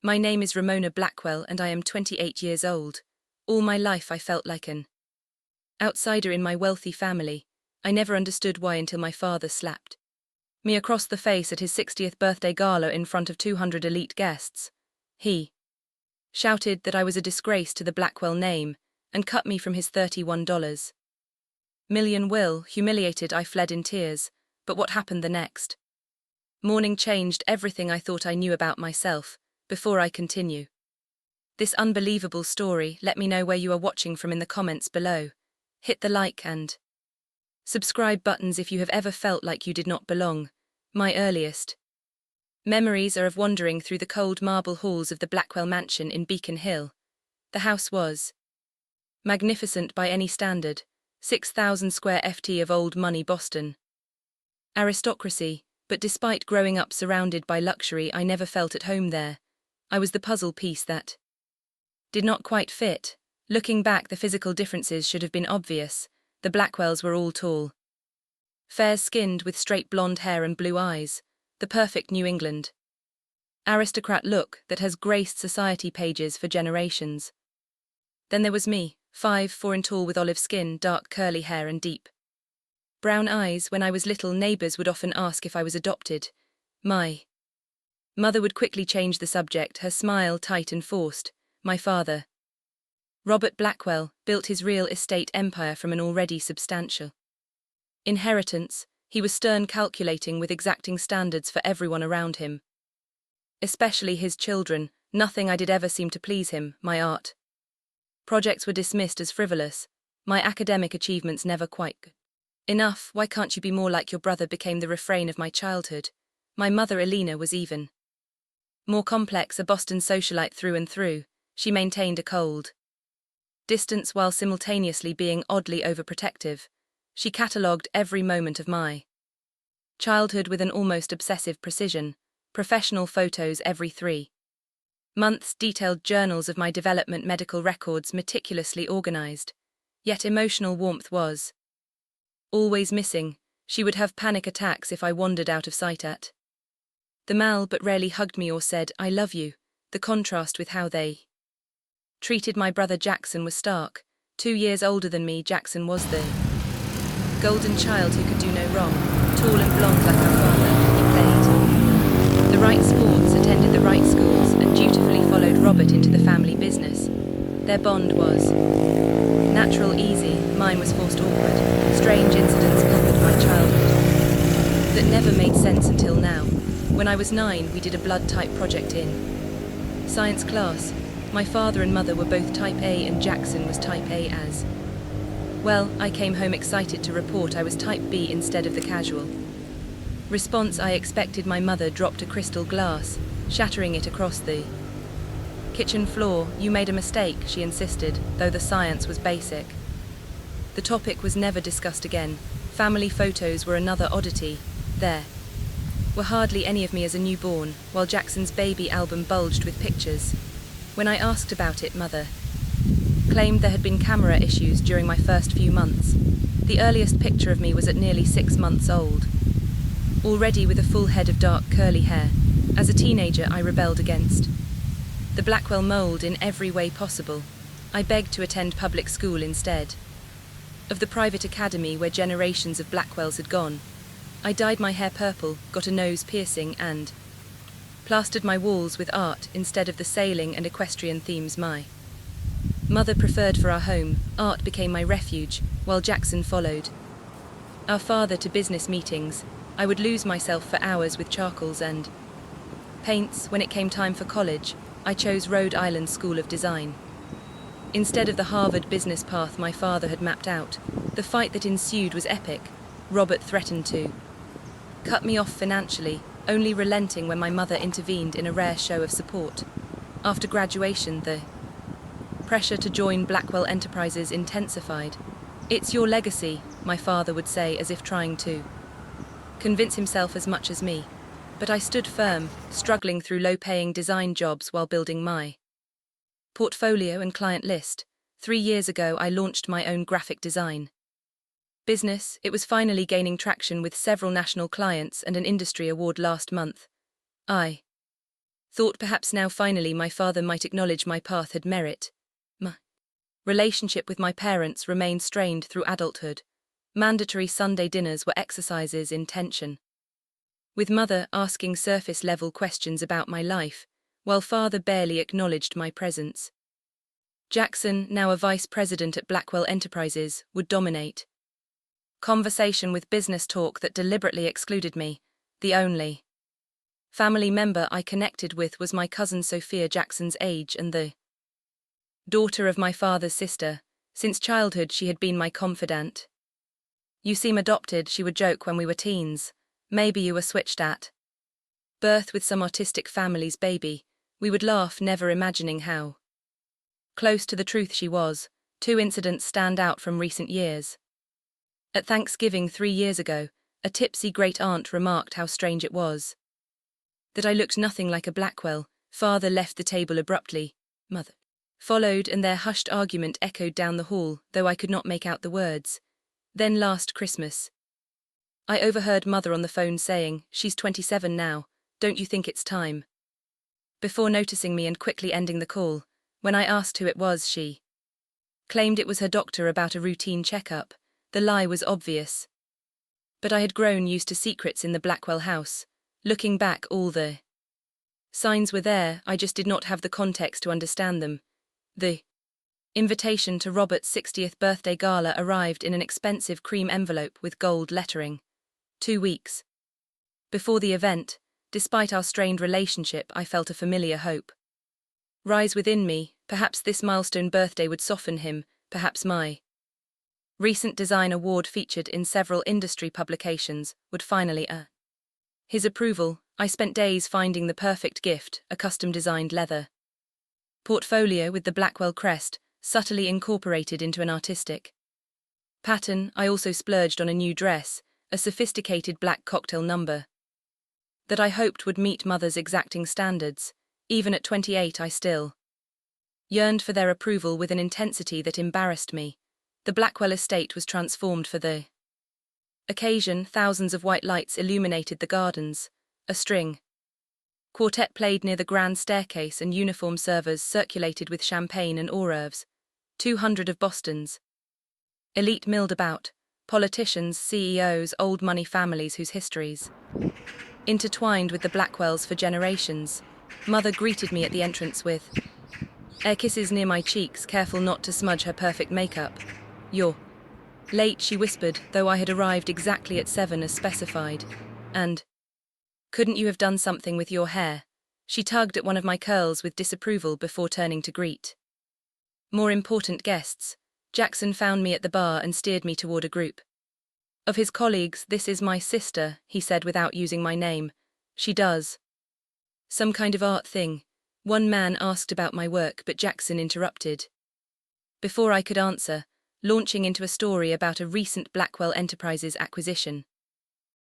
My name is Ramona Blackwell and I am 28 years old. All my life I felt like an outsider in my wealthy family. I never understood why until my father slapped me across the face at his 60th birthday gala in front of 200 elite guests. He shouted that I was a disgrace to the Blackwell name and cut me from his $31 million will. Humiliated, I fled in tears. But what happened the next morning changed everything I thought I knew about myself. Before I continue this unbelievable story, let me know where you are watching from in the comments below. Hit the like and subscribe buttons if you have ever felt like you did not belong. My earliest memories are of wandering through the cold marble halls of the Blackwell Mansion in Beacon Hill. The house was magnificent by any standard, 6,000 square ft of old money Boston aristocracy, but despite growing up surrounded by luxury, I never felt at home there. I was the puzzle piece that did not quite fit. Looking back, the physical differences should have been obvious. The Blackwells were all tall, fair-skinned with straight blonde hair and blue eyes, the perfect New England aristocrat look that has graced society pages for generations. Then there was me, 5'4" tall with olive skin, dark curly hair and deep brown eyes. When I was little, neighbors would often ask if I was adopted. My mother would quickly change the subject, her smile tight and forced. My father, Robert Blackwell, built his real estate empire from an already substantial inheritance. He was stern, calculating, with exacting standards for everyone around him, especially his children. Nothing I did ever seemed to please him. My art projects were dismissed as frivolous. My academic achievements never quite good enough. Why can't you be more like your brother became the refrain of my childhood. My mother, Elena, was even more complex, a Boston socialite through and through. She maintained a cold distance while simultaneously being oddly overprotective. She catalogued every moment of my childhood with an almost obsessive precision. Professional photos every 3 months, detailed journals of my development, medical records meticulously organized. Yet emotional warmth was always missing. She would have panic attacks if I wandered out of sight at the mall, but rarely hugged me or said, "I love you." The contrast with how they treated my brother Jackson was stark. 2 years older than me, Jackson was the golden child who could do no wrong. Tall and blonde like our father, he played the right sports, attended the right schools, and dutifully followed Robert into the family business. Their bond was natural, easy. Mine was forced, awkward. Strange incidents colored my childhood that never made sense until now. When I was 9, we did a blood type project in science class. My father and mother were both type A and Jackson was type A as well. I came home excited to report I was type B instead of the casual response I expected. My mother dropped a crystal glass, shattering it across the kitchen floor. "You made a mistake," she insisted, though the science was basic. The topic was never discussed again. Family photos were another oddity. There were hardly any of me as a newborn, while Jackson's baby album bulged with pictures. When I asked about it, Mother claimed there had been camera issues during my first few months. The earliest picture of me was at nearly 6 months old, already with a full head of dark curly hair. As a teenager, I rebelled against the Blackwell mold in every way possible. I begged to attend public school instead of the private academy where generations of Blackwells had gone. I dyed my hair purple, got a nose piercing, and plastered my walls with art instead of the sailing and equestrian themes my mother preferred for our home. Art became my refuge, while Jackson followed our father to business meetings. I would lose myself for hours with charcoals and paints. When it came time for college, I chose Rhode Island School of Design instead of the Harvard business path my father had mapped out. The fight that ensued was epic. Robert threatened to cut me off financially, only relenting when my mother intervened in a rare show of support. After graduation, the pressure to join Blackwell Enterprises intensified. "It's your legacy," my father would say, as if trying to convince himself as much as me. But I stood firm, struggling through low-paying design jobs while building my portfolio and client list. 3 years ago, I launched my own graphic design business. It was finally gaining traction with several national clients and an industry award last month. I Thought perhaps now finally my father might acknowledge my path had merit. My relationship with my parents remained strained through adulthood. Mandatory Sunday dinners were exercises in tension, with mother asking surface-level questions about my life, while father barely acknowledged my presence. Jackson, now a vice president at Blackwell Enterprises, would dominate conversation with business talk that deliberately excluded me. The only family member I connected with was my cousin Sophia, Jackson's age and the daughter of my father's sister. Since childhood she had been my confidant. "You seem adopted," she would joke when we were teens. "Maybe you were switched at birth with some autistic family's baby." We would laugh, never imagining how close to the truth she was. Two incidents stand out from recent years. At Thanksgiving 3 years ago, a tipsy great-aunt remarked how strange it was that I looked nothing like a Blackwell. Father left the table abruptly. Mother followed, and their hushed argument echoed down the hall, though I could not make out the words. Then last Christmas, I overheard mother on the phone saying, "She's 27 now, don't you think it's time?" Before noticing me and quickly ending the call. When I asked who it was, she claimed it was her doctor about a routine checkup. The lie was obvious. But I had grown used to secrets in the Blackwell house. Looking back, all the signs were there, I just did not have the context to understand them. The invitation to Robert's 60th birthday gala arrived in an expensive cream envelope with gold lettering. 2 weeks before the event, despite our strained relationship, I felt a familiar hope rise within me. Perhaps this milestone birthday would soften him, perhaps my recent design award featured in several industry publications would finally his approval. I spent days finding the perfect gift, a custom-designed leather portfolio with the Blackwell crest, subtly incorporated into an artistic pattern. I also splurged on a new dress, a sophisticated black cocktail number that I hoped would meet mother's exacting standards. Even at 28 I still yearned for their approval with an intensity that embarrassed me. The Blackwell estate was transformed for the occasion. Thousands of white lights illuminated the gardens. A string quartet played near the grand staircase, and uniform servers circulated with champagne and hors d'oeuvres. 200 of Boston's elite milled about, politicians, CEOs, old money families whose histories intertwined with the Blackwells for generations. Mother greeted me at the entrance with air kisses near my cheeks, careful not to smudge her perfect makeup. "You're late," she whispered, though I had arrived exactly at 7 as specified. "And couldn't you have done something with your hair?" She tugged at one of my curls with disapproval before turning to greet more important guests. Jackson found me at the bar and steered me toward a group of his colleagues. "This is my sister," he said without using my name. "She does some kind of art thing." One man asked about my work, but Jackson interrupted before I could answer, launching into a story about a recent Blackwell Enterprises acquisition.